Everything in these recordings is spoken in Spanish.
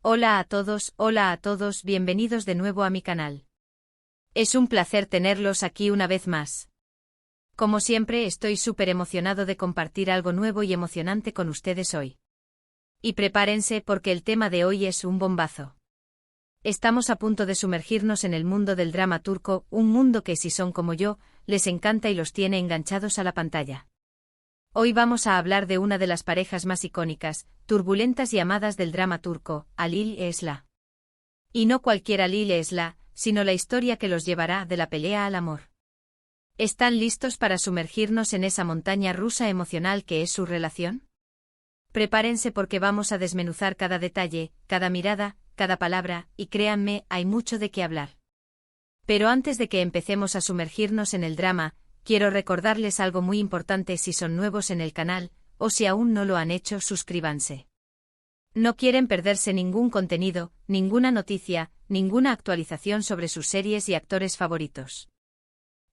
Hola a todos, bienvenidos de nuevo a mi canal. Es un placer tenerlos aquí una vez más. Como siempre, estoy súper emocionado de compartir algo nuevo y emocionante con ustedes hoy. Y prepárense porque el tema de hoy es un bombazo. Estamos a punto de sumergirnos en el mundo del drama turco, un mundo que si son como yo, les encanta y los tiene enganchados a la pantalla. Hoy vamos a hablar de una de las parejas más icónicas, turbulentas y amadas del drama turco, Halil e Esra. Y no cualquier Halil e Esra, sino la historia que los llevará de la pelea al amor. ¿Están listos para sumergirnos en esa montaña rusa emocional que es su relación? Prepárense porque vamos a desmenuzar cada detalle, cada mirada, cada palabra, y créanme, hay mucho de qué hablar. Pero antes de que empecemos a sumergirnos en el drama, quiero recordarles algo muy importante si son nuevos en el canal, o si aún no lo han hecho, suscríbanse. No quieren perderse ningún contenido, ninguna noticia, ninguna actualización sobre sus series y actores favoritos.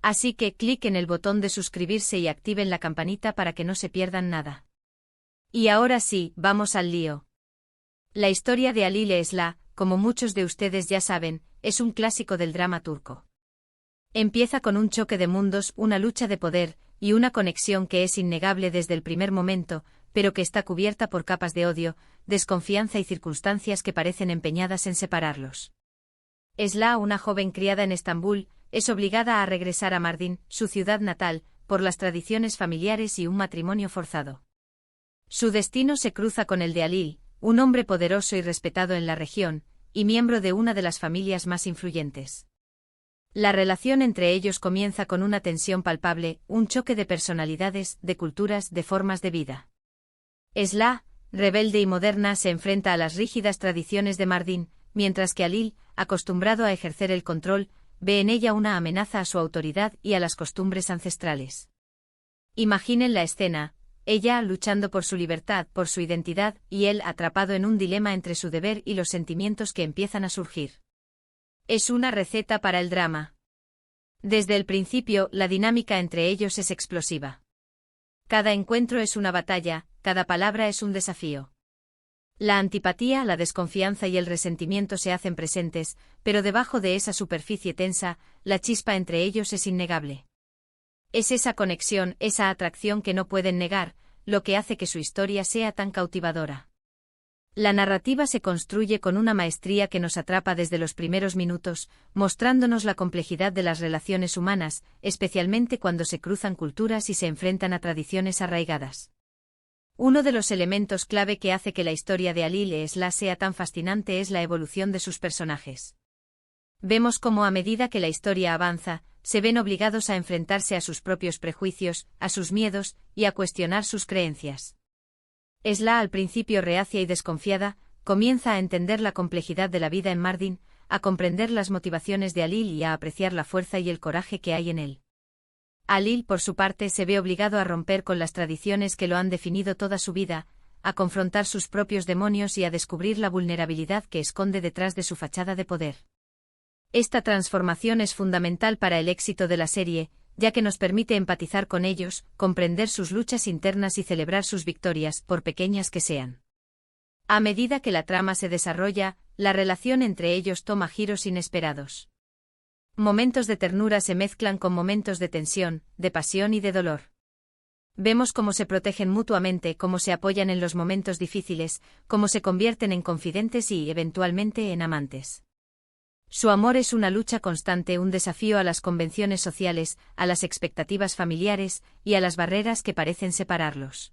Así que clic en el botón de suscribirse y activen la campanita para que no se pierdan nada. Y ahora sí, vamos al lío. La historia de Halil e Esra, como muchos de ustedes ya saben, es un clásico del drama turco. Empieza con un choque de mundos, una lucha de poder, y una conexión que es innegable desde el primer momento, pero que está cubierta por capas de odio, desconfianza y circunstancias que parecen empeñadas en separarlos. Esra, una joven criada en Estambul, es obligada a regresar a Mardin, su ciudad natal, por las tradiciones familiares y un matrimonio forzado. Su destino se cruza con el de Halil, un hombre poderoso y respetado en la región, y miembro de una de las familias más influyentes. La relación entre ellos comienza con una tensión palpable, un choque de personalidades, de culturas, de formas de vida. Esra, rebelde y moderna, se enfrenta a las rígidas tradiciones de Mardin, mientras que Halil, acostumbrado a ejercer el control, ve en ella una amenaza a su autoridad y a las costumbres ancestrales. Imaginen la escena, ella luchando por su libertad, por su identidad, y él atrapado en un dilema entre su deber y los sentimientos que empiezan a surgir. Es una receta para el drama. Desde el principio, la dinámica entre ellos es explosiva. Cada encuentro es una batalla, cada palabra es un desafío. La antipatía, la desconfianza y el resentimiento se hacen presentes, pero debajo de esa superficie tensa, la chispa entre ellos es innegable. Es esa conexión, esa atracción que no pueden negar, lo que hace que su historia sea tan cautivadora. La narrativa se construye con una maestría que nos atrapa desde los primeros minutos, mostrándonos la complejidad de las relaciones humanas, especialmente cuando se cruzan culturas y se enfrentan a tradiciones arraigadas. Uno de los elementos clave que hace que la historia de Halil e Esra sea tan fascinante es la evolución de sus personajes. Vemos cómo a medida que la historia avanza, se ven obligados a enfrentarse a sus propios prejuicios, a sus miedos, y a cuestionar sus creencias. Esra, al principio reacia y desconfiada, comienza a entender la complejidad de la vida en Mardin, a comprender las motivaciones de Halil y a apreciar la fuerza y el coraje que hay en él. Halil, por su parte, se ve obligado a romper con las tradiciones que lo han definido toda su vida, a confrontar sus propios demonios y a descubrir la vulnerabilidad que esconde detrás de su fachada de poder. Esta transformación es fundamental para el éxito de la serie, ya que nos permite empatizar con ellos, comprender sus luchas internas y celebrar sus victorias, por pequeñas que sean. A medida que la trama se desarrolla, la relación entre ellos toma giros inesperados. Momentos de ternura se mezclan con momentos de tensión, de pasión y de dolor. Vemos cómo se protegen mutuamente, cómo se apoyan en los momentos difíciles, cómo se convierten en confidentes y, eventualmente, en amantes. Su amor es una lucha constante, un desafío a las convenciones sociales, a las expectativas familiares, y a las barreras que parecen separarlos.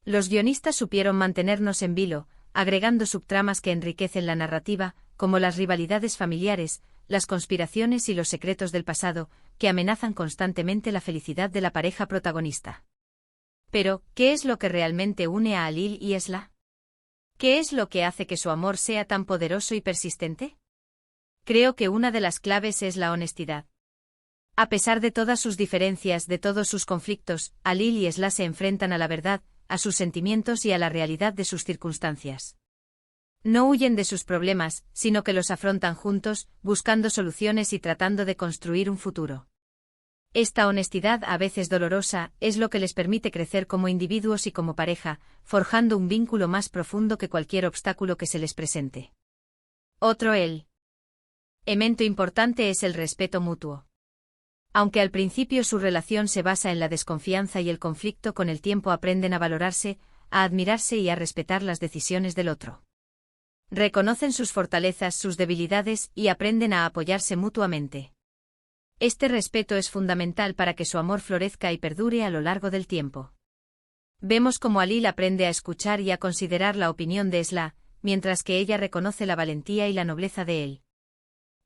Los guionistas supieron mantenernos en vilo, agregando subtramas que enriquecen la narrativa, como las rivalidades familiares, las conspiraciones y los secretos del pasado, que amenazan constantemente la felicidad de la pareja protagonista. Pero, ¿qué es lo que realmente une a Halil y Esra? ¿Qué es lo que hace que su amor sea tan poderoso y persistente? Creo que una de las claves es la honestidad. A pesar de todas sus diferencias, de todos sus conflictos, Halil y Esra se enfrentan a la verdad, a sus sentimientos y a la realidad de sus circunstancias. No huyen de sus problemas, sino que los afrontan juntos, buscando soluciones y tratando de construir un futuro. Esta honestidad, a veces dolorosa, es lo que les permite crecer como individuos y como pareja, forjando un vínculo más profundo que cualquier obstáculo que se les presente. Otro elemento importante es el respeto mutuo. Aunque al principio su relación se basa en la desconfianza y el conflicto, con el tiempo aprenden a valorarse, a admirarse y a respetar las decisiones del otro. Reconocen sus fortalezas, sus debilidades y aprenden a apoyarse mutuamente. Este respeto es fundamental para que su amor florezca y perdure a lo largo del tiempo. Vemos cómo Alil aprende a escuchar y a considerar la opinión de Esla, mientras que ella reconoce la valentía y la nobleza de él.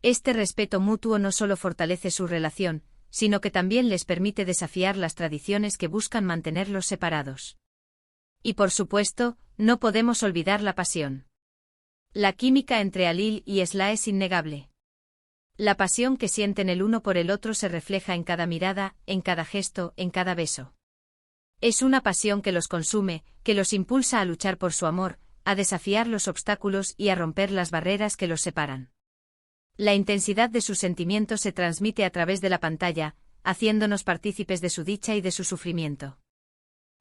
Este respeto mutuo no solo fortalece su relación, sino que también les permite desafiar las tradiciones que buscan mantenerlos separados. Y por supuesto, no podemos olvidar la pasión. La química entre Alil y Esla es innegable. La pasión que sienten el uno por el otro se refleja en cada mirada, en cada gesto, en cada beso. Es una pasión que los consume, que los impulsa a luchar por su amor, a desafiar los obstáculos y a romper las barreras que los separan. La intensidad de sus sentimientos se transmite a través de la pantalla, haciéndonos partícipes de su dicha y de su sufrimiento.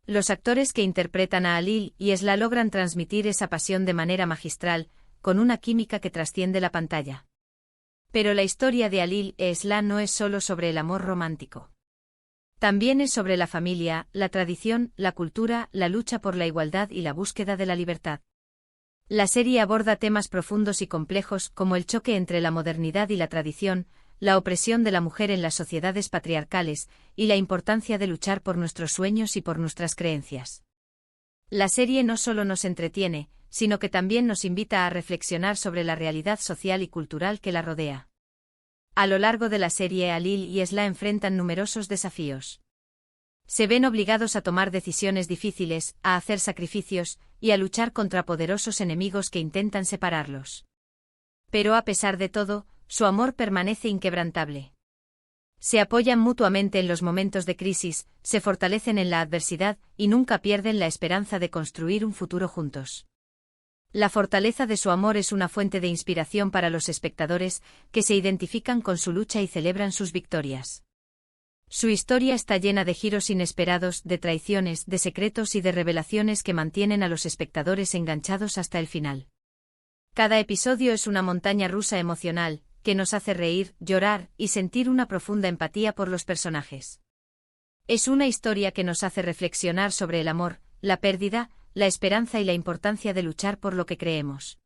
Los actores que interpretan a Alil y Esla logran transmitir esa pasión de manera magistral, con una química que trasciende la pantalla. Pero la historia de Alil e Esla no es solo sobre el amor romántico. También es sobre la familia, la tradición, la cultura, la lucha por la igualdad y la búsqueda de la libertad. La serie aborda temas profundos y complejos como el choque entre la modernidad y la tradición, la opresión de la mujer en las sociedades patriarcales, y la importancia de luchar por nuestros sueños y por nuestras creencias. La serie no solo nos entretiene, sino que también nos invita a reflexionar sobre la realidad social y cultural que la rodea. A lo largo de la serie, Alil y Esla enfrentan numerosos desafíos. Se ven obligados a tomar decisiones difíciles, a hacer sacrificios, y a luchar contra poderosos enemigos que intentan separarlos. Pero a pesar de todo, su amor permanece inquebrantable. Se apoyan mutuamente en los momentos de crisis, se fortalecen en la adversidad y nunca pierden la esperanza de construir un futuro juntos. La fortaleza de su amor es una fuente de inspiración para los espectadores, que se identifican con su lucha y celebran sus victorias. Su historia está llena de giros inesperados, de traiciones, de secretos y de revelaciones que mantienen a los espectadores enganchados hasta el final. Cada episodio es una montaña rusa emocional, que nos hace reír, llorar y sentir una profunda empatía por los personajes. Es una historia que nos hace reflexionar sobre el amor, la pérdida, la esperanza y la importancia de luchar por lo que creemos.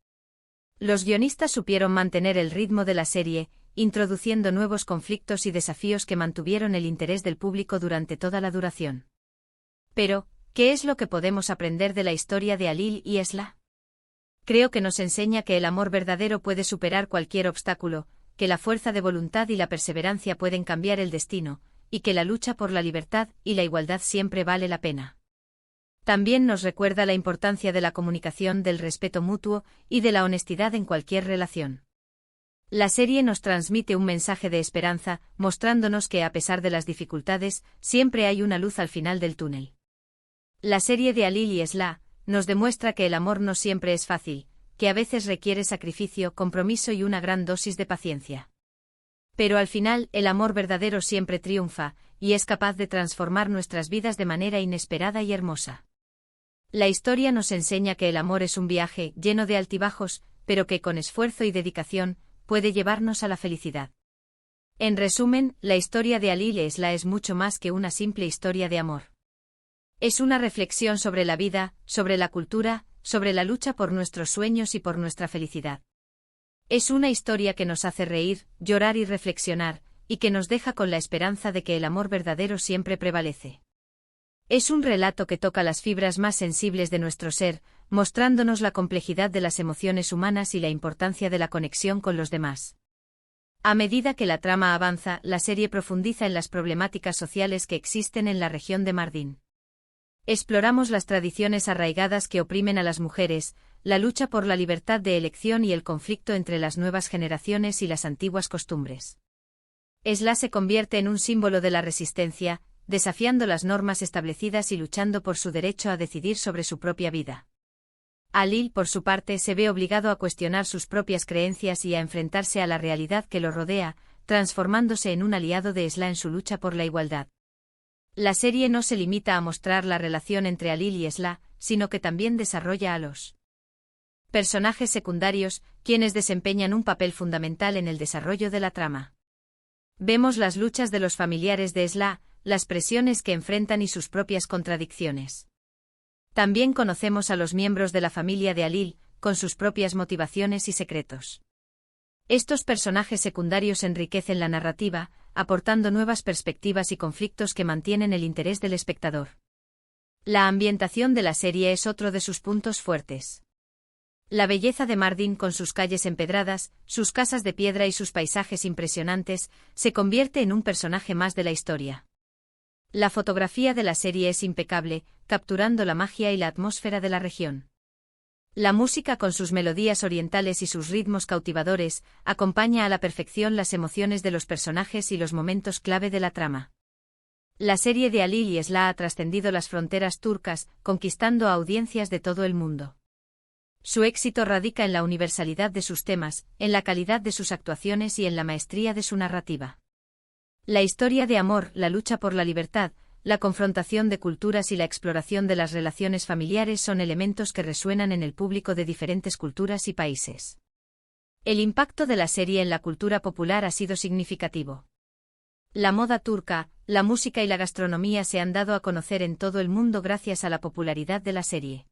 Los guionistas supieron mantener el ritmo de la serie, introduciendo nuevos conflictos y desafíos que mantuvieron el interés del público durante toda la duración. Pero, ¿qué es lo que podemos aprender de la historia de Alil y Esla? Creo que nos enseña que el amor verdadero puede superar cualquier obstáculo, que la fuerza de voluntad y la perseverancia pueden cambiar el destino, y que la lucha por la libertad y la igualdad siempre vale la pena. También nos recuerda la importancia de la comunicación, del respeto mutuo y de la honestidad en cualquier relación. La serie nos transmite un mensaje de esperanza, mostrándonos que a pesar de las dificultades, siempre hay una luz al final del túnel. La serie de Alil y Esla nos demuestra que el amor no siempre es fácil, que a veces requiere sacrificio, compromiso y una gran dosis de paciencia. Pero al final, el amor verdadero siempre triunfa, y es capaz de transformar nuestras vidas de manera inesperada y hermosa. La historia nos enseña que el amor es un viaje lleno de altibajos, pero que con esfuerzo y dedicación puede llevarnos a la felicidad. En resumen, la historia de Alil y Esla es mucho más que una simple historia de amor. Es una reflexión sobre la vida, sobre la cultura, sobre la lucha por nuestros sueños y por nuestra felicidad. Es una historia que nos hace reír, llorar y reflexionar, y que nos deja con la esperanza de que el amor verdadero siempre prevalece. Es un relato que toca las fibras más sensibles de nuestro ser, mostrándonos la complejidad de las emociones humanas y la importancia de la conexión con los demás. A medida que la trama avanza, la serie profundiza en las problemáticas sociales que existen en la región de Mardin. Exploramos las tradiciones arraigadas que oprimen a las mujeres, la lucha por la libertad de elección y el conflicto entre las nuevas generaciones y las antiguas costumbres. Esla se convierte en un símbolo de la resistencia, desafiando las normas establecidas y luchando por su derecho a decidir sobre su propia vida. Alil, por su parte, se ve obligado a cuestionar sus propias creencias y a enfrentarse a la realidad que lo rodea, transformándose en un aliado de Esla en su lucha por la igualdad. La serie no se limita a mostrar la relación entre Alil y Esla, sino que también desarrolla a los personajes secundarios, quienes desempeñan un papel fundamental en el desarrollo de la trama. Vemos las luchas de los familiares de Esla, las presiones que enfrentan y sus propias contradicciones. También conocemos a los miembros de la familia de Alil, con sus propias motivaciones y secretos. Estos personajes secundarios enriquecen la narrativa, aportando nuevas perspectivas y conflictos que mantienen el interés del espectador. La ambientación de la serie es otro de sus puntos fuertes. La belleza de Mardin, con sus calles empedradas, sus casas de piedra y sus paisajes impresionantes, se convierte en un personaje más de la historia. La fotografía de la serie es impecable, capturando la magia y la atmósfera de la región. La música, con sus melodías orientales y sus ritmos cautivadores, acompaña a la perfección las emociones de los personajes y los momentos clave de la trama. La serie de Alil y Esla ha trascendido las fronteras turcas, conquistando a audiencias de todo el mundo. Su éxito radica en la universalidad de sus temas, en la calidad de sus actuaciones y en la maestría de su narrativa. La historia de amor, la lucha por la libertad, la confrontación de culturas y la exploración de las relaciones familiares son elementos que resuenan en el público de diferentes culturas y países. El impacto de la serie en la cultura popular ha sido significativo. La moda turca, la música y la gastronomía se han dado a conocer en todo el mundo gracias a la popularidad de la serie.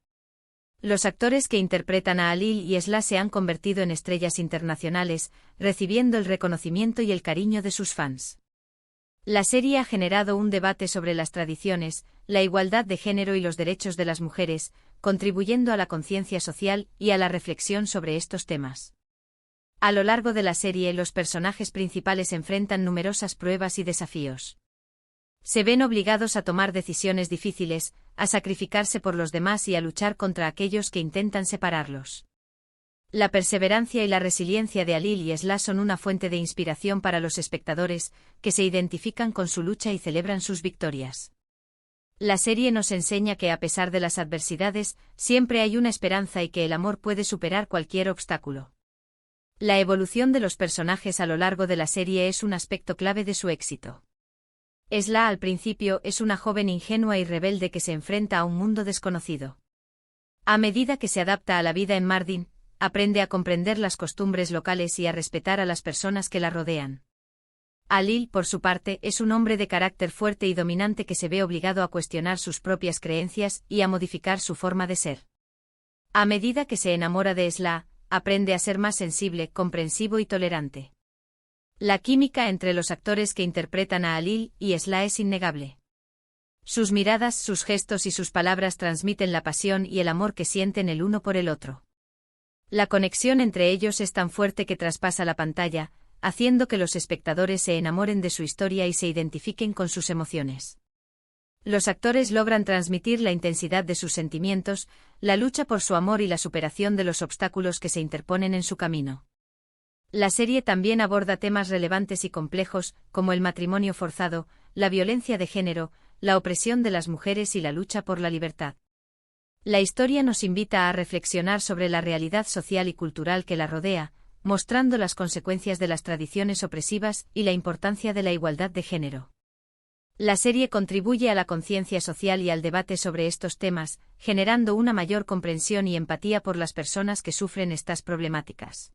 Los actores que interpretan a Alil y Esla se han convertido en estrellas internacionales, recibiendo el reconocimiento y el cariño de sus fans. La serie ha generado un debate sobre las tradiciones, la igualdad de género y los derechos de las mujeres, contribuyendo a la conciencia social y a la reflexión sobre estos temas. A lo largo de la serie, los personajes principales enfrentan numerosas pruebas y desafíos. Se ven obligados a tomar decisiones difíciles, a sacrificarse por los demás y a luchar contra aquellos que intentan separarlos. La perseverancia y la resiliencia de Alil y Esla son una fuente de inspiración para los espectadores, que se identifican con su lucha y celebran sus victorias. La serie nos enseña que a pesar de las adversidades, siempre hay una esperanza y que el amor puede superar cualquier obstáculo. La evolución de los personajes a lo largo de la serie es un aspecto clave de su éxito. Esla, al principio, es una joven ingenua y rebelde que se enfrenta a un mundo desconocido. A medida que se adapta a la vida en Mardin, aprende a comprender las costumbres locales y a respetar a las personas que la rodean. Alil, por su parte, es un hombre de carácter fuerte y dominante que se ve obligado a cuestionar sus propias creencias y a modificar su forma de ser. A medida que se enamora de Esla, aprende a ser más sensible, comprensivo y tolerante. La química entre los actores que interpretan a Alil y Esla es innegable. Sus miradas, sus gestos y sus palabras transmiten la pasión y el amor que sienten el uno por el otro. La conexión entre ellos es tan fuerte que traspasa la pantalla, haciendo que los espectadores se enamoren de su historia y se identifiquen con sus emociones. Los actores logran transmitir la intensidad de sus sentimientos, la lucha por su amor y la superación de los obstáculos que se interponen en su camino. La serie también aborda temas relevantes y complejos, como el matrimonio forzado, la violencia de género, la opresión de las mujeres y la lucha por la libertad. La historia nos invita a reflexionar sobre la realidad social y cultural que la rodea, mostrando las consecuencias de las tradiciones opresivas y la importancia de la igualdad de género. La serie contribuye a la conciencia social y al debate sobre estos temas, generando una mayor comprensión y empatía por las personas que sufren estas problemáticas.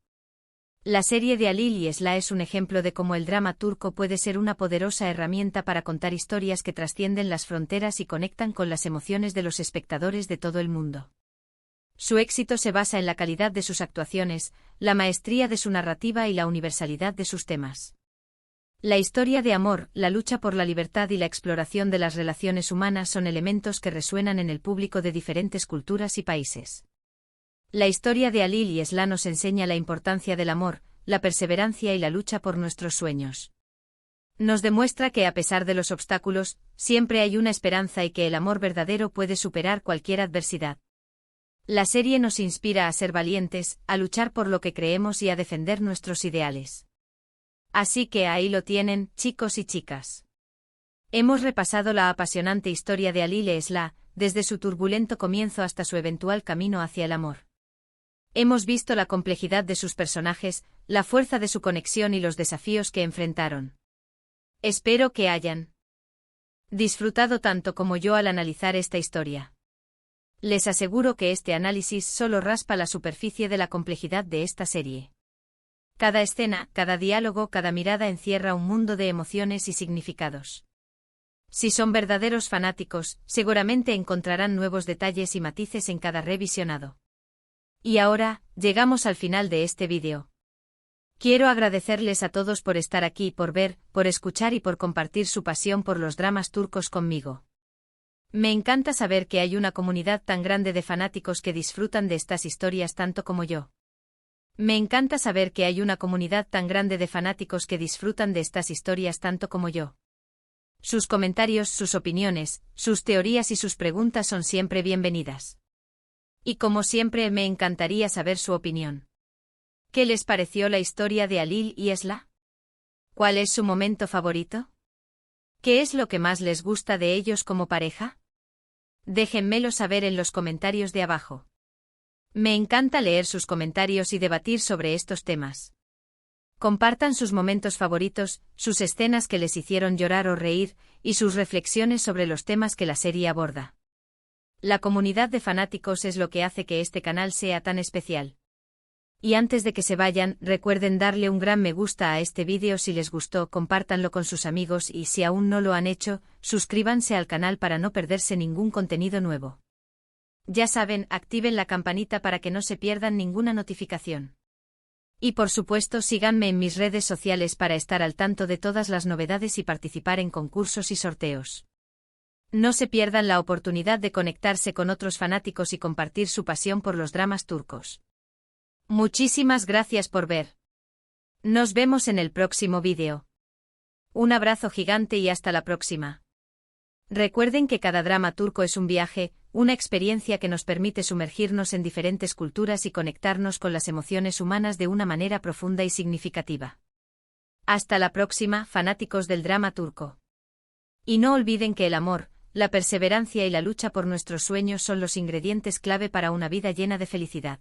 La serie de Alil y Esla es un ejemplo de cómo el drama turco puede ser una poderosa herramienta para contar historias que trascienden las fronteras y conectan con las emociones de los espectadores de todo el mundo. Su éxito se basa en la calidad de sus actuaciones, la maestría de su narrativa y la universalidad de sus temas. La historia de amor, la lucha por la libertad y la exploración de las relaciones humanas son elementos que resuenan en el público de diferentes culturas y países. La historia de Alil y Esla nos enseña la importancia del amor, la perseverancia y la lucha por nuestros sueños. Nos demuestra que a pesar de los obstáculos, siempre hay una esperanza y que el amor verdadero puede superar cualquier adversidad. La serie nos inspira a ser valientes, a luchar por lo que creemos y a defender nuestros ideales. Así que ahí lo tienen, chicos y chicas. Hemos repasado la apasionante historia de Alil y Esla, desde su turbulento comienzo hasta su eventual camino hacia el amor. Hemos visto la complejidad de sus personajes, la fuerza de su conexión y los desafíos que enfrentaron. Espero que hayan disfrutado tanto como yo al analizar esta historia. Les aseguro que este análisis solo raspa la superficie de la complejidad de esta serie. Cada escena, cada diálogo, cada mirada encierra un mundo de emociones y significados. Si son verdaderos fanáticos, seguramente encontrarán nuevos detalles y matices en cada revisionado. Y ahora, llegamos al final de este vídeo. Quiero agradecerles a todos por estar aquí, por ver, por escuchar y por compartir su pasión por los dramas turcos conmigo. Me encanta saber que hay una comunidad tan grande de fanáticos que disfrutan de estas historias tanto como yo. Me encanta saber que hay una comunidad tan grande de fanáticos que disfrutan de estas historias tanto como yo. Sus comentarios, sus opiniones, sus teorías y sus preguntas son siempre bienvenidas. Y como siempre me encantaría saber su opinión. ¿Qué les pareció la historia de Halil y Esla? ¿Cuál es su momento favorito? ¿Qué es lo que más les gusta de ellos como pareja? Déjenmelo saber en los comentarios de abajo. Me encanta leer sus comentarios y debatir sobre estos temas. Compartan sus momentos favoritos, sus escenas que les hicieron llorar o reír, y sus reflexiones sobre los temas que la serie aborda. La comunidad de fanáticos es lo que hace que este canal sea tan especial. Y antes de que se vayan, recuerden darle un gran me gusta a este vídeo si les gustó, compártanlo con sus amigos y si aún no lo han hecho, suscríbanse al canal para no perderse ningún contenido nuevo. Ya saben, activen la campanita para que no se pierdan ninguna notificación. Y por supuesto síganme en mis redes sociales para estar al tanto de todas las novedades y participar en concursos y sorteos. No se pierdan la oportunidad de conectarse con otros fanáticos y compartir su pasión por los dramas turcos. Muchísimas gracias por ver. Nos vemos en el próximo vídeo. Un abrazo gigante y hasta la próxima. Recuerden que cada drama turco es un viaje, una experiencia que nos permite sumergirnos en diferentes culturas y conectarnos con las emociones humanas de una manera profunda y significativa. Hasta la próxima, fanáticos del drama turco. Y no olviden que el amor, la perseverancia y la lucha por nuestros sueños son los ingredientes clave para una vida llena de felicidad.